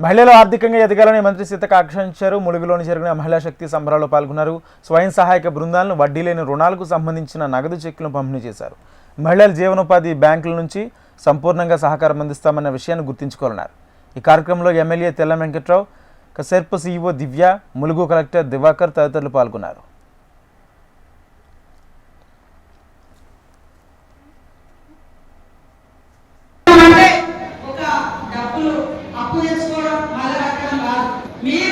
మహిళలు ఆర్థికంగా ఎదగాలని మంత్రి సీతక్క ఆకాంక్షించారు. ములుగులోని జరిగిన మహిళా శక్తి సంబరాల్లో పాల్గొన్నారు. స్వయం సహాయక బృందాలను వడ్డీ లేని రుణాలకు సంబంధించిన నగదు చెక్కులను పంపిణీ చేశారు. మహిళల జీవనోపాధి బ్యాంకుల నుంచి సంపూర్ణంగా సహకారం అందిస్తామన్న విషయాన్ని గుర్తుంచుకోవాలన్నారు. ఈ కార్యక్రమంలో ఎమ్మెల్యే తెల్ల వెంకట్రావు, కసెర్ప్ సీఈఓ దివ్య, ములుగు కలెక్టర్ దివాకర్ తదితరులు పాల్గొన్నారు. మీరు